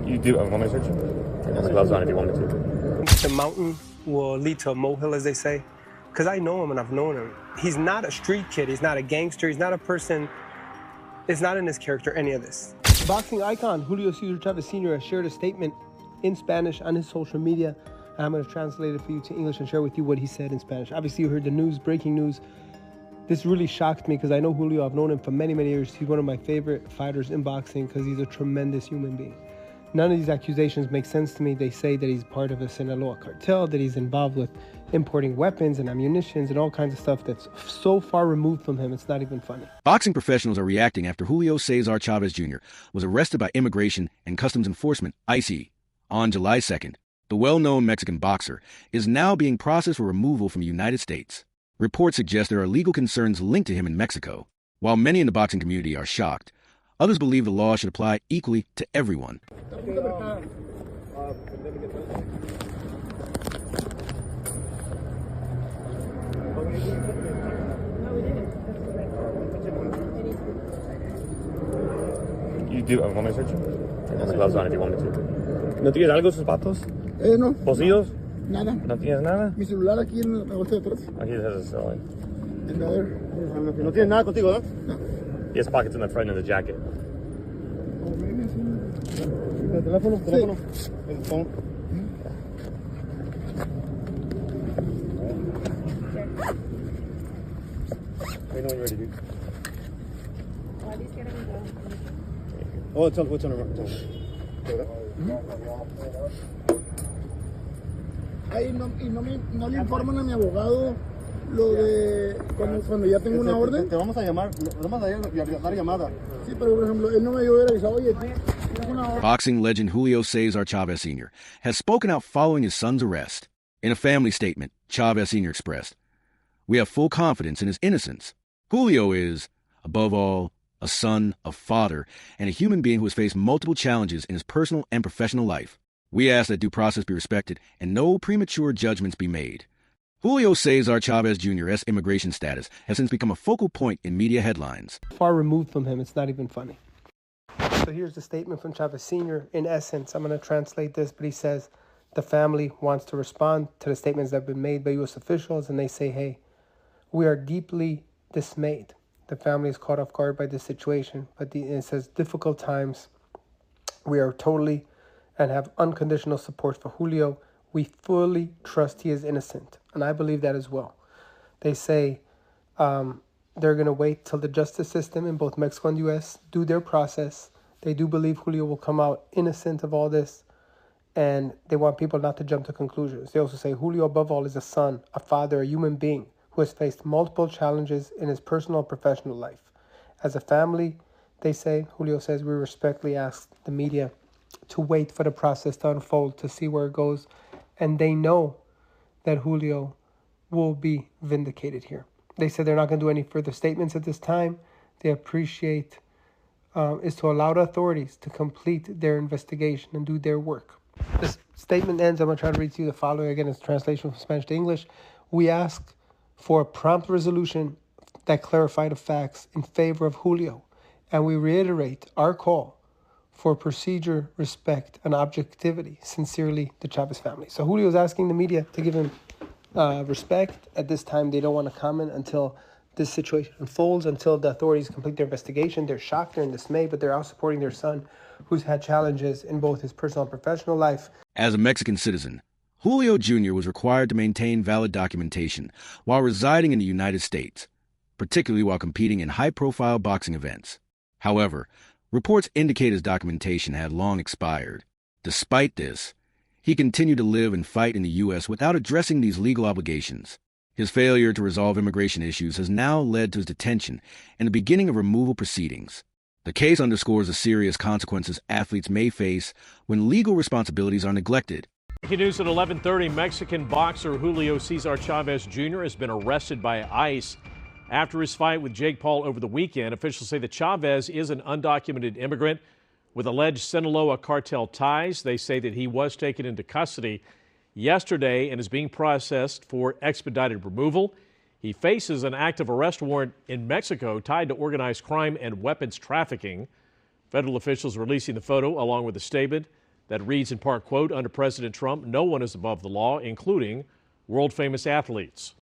You do want me to search you? I have the gloves on if you want me to. The mountain will lead to a molehill, as they say. Because I know him and I've known him. He's not a street kid. He's not a gangster. He's not a person. It's not in his character, any of this. Boxing icon Julio Cesar Chavez Jr. has shared a statement in Spanish on his social media. And I'm going to translate it for you to English and share with you what he said in Spanish. Obviously, you heard the news, breaking news. This really shocked me because I know Julio. I've known him for many, many years. He's one of my favorite fighters in boxing because he's a tremendous human being. None of these accusations make sense to me. They say that he's part of the Sinaloa cartel, that he's involved with importing weapons and ammunitions and all kinds of stuff that's so far removed from him, it's not even funny. Boxing professionals are reacting after Julio Cesar Chavez Jr. was arrested by Immigration and Customs Enforcement, ICE, on July 2nd. The well-known Mexican boxer is now being processed for removal from the United States. Reports suggest there are legal concerns linked to him in Mexico. While many in the boxing community are shocked, others believe the law should apply equally to everyone. You do want me to search you? I have the gloves on if you want me to. ¿No tienes algo, zapatos? No. ¿Pocillos? Nada. ¿No tienes nada? Mi celular aquí en la bolsa de atrás. Aquí it has a cell. And a ver. No tienes nada contigo, ¿no? No. He has pockets in the front of the jacket. ¿El teléfono? ¿Teléfono? El phone. Let me know when you're ready, dude. Oh, it's on Ahí no le informan a mi abogado lo de cuando ya tengo una orden. Te vamos a llamar, vamos a dar llamada. Sí, pero por ejemplo, él no me dio haber avisado, oye, tengo una orden. Boxing legend Julio Cesar Chavez Sr. has spoken out following his son's arrest. In a family statement, Chavez Sr. expressed, "We have full confidence in his innocence. Julio is, above all, a son, a father, and a human being who has faced multiple challenges in his personal and professional life. We ask that due process be respected and no premature judgments be made." Julio Cesar Chavez Jr.'s immigration status has since become a focal point in media headlines. Far removed from him, it's not even funny. So here's the statement from Chavez Sr. In essence, I'm going to translate this, but he says the family wants to respond to the statements that have been made by U.S. officials, and they say, hey, we are deeply dismayed. The family is caught off guard by this situation, but it says difficult times. We are totally and have unconditional support for Julio. We fully trust he is innocent, and I believe that as well. They say they're going to wait till the justice system in both Mexico and U.S. do their process. They do believe Julio will come out innocent of all this, and they want people not to jump to conclusions. They also say Julio, above all, is a son, a father, a human being who has faced multiple challenges in his personal and professional life. As a family, they say, Julio says, we respectfully ask the media to wait for the process to unfold, to see where it goes. And they know that Julio will be vindicated here. They said they're not going to do any further statements at this time. They appreciate is to allow the authorities to complete their investigation and do their work. This statement ends. I'm going to try to read to you the following. Again, it's translation from Spanish to English. We ask for a prompt resolution that clarify the facts in favor of Julio. And we reiterate our call for procedure, respect, and objectivity. Sincerely, the Chavez family. So Julio is asking the media to give him respect. At this time, they don't want to comment until this situation unfolds, until the authorities complete their investigation. They're shocked, they're in dismay, but they're out supporting their son, who's had challenges in both his personal and professional life. As a Mexican citizen, Julio Jr. was required to maintain valid documentation while residing in the United States, particularly while competing in high-profile boxing events. However, reports indicate his documentation had long expired. Despite this, he continued to live and fight in the U.S. without addressing these legal obligations. His failure to resolve immigration issues has now led to his detention and the beginning of removal proceedings. The case underscores the serious consequences athletes may face when legal responsibilities are neglected. Breaking news at 11:30, Mexican boxer Julio Cesar Chavez Jr. has been arrested by ICE after his fight with Jake Paul over the weekend. Officials say that Chavez is an undocumented immigrant with alleged Sinaloa cartel ties. They say that he was taken into custody yesterday and is being processed for expedited removal. He faces an active arrest warrant in Mexico tied to organized crime and weapons trafficking. Federal officials releasing the photo along with a statement that reads in part, quote, "Under President Trump, no one is above the law, including world-famous athletes."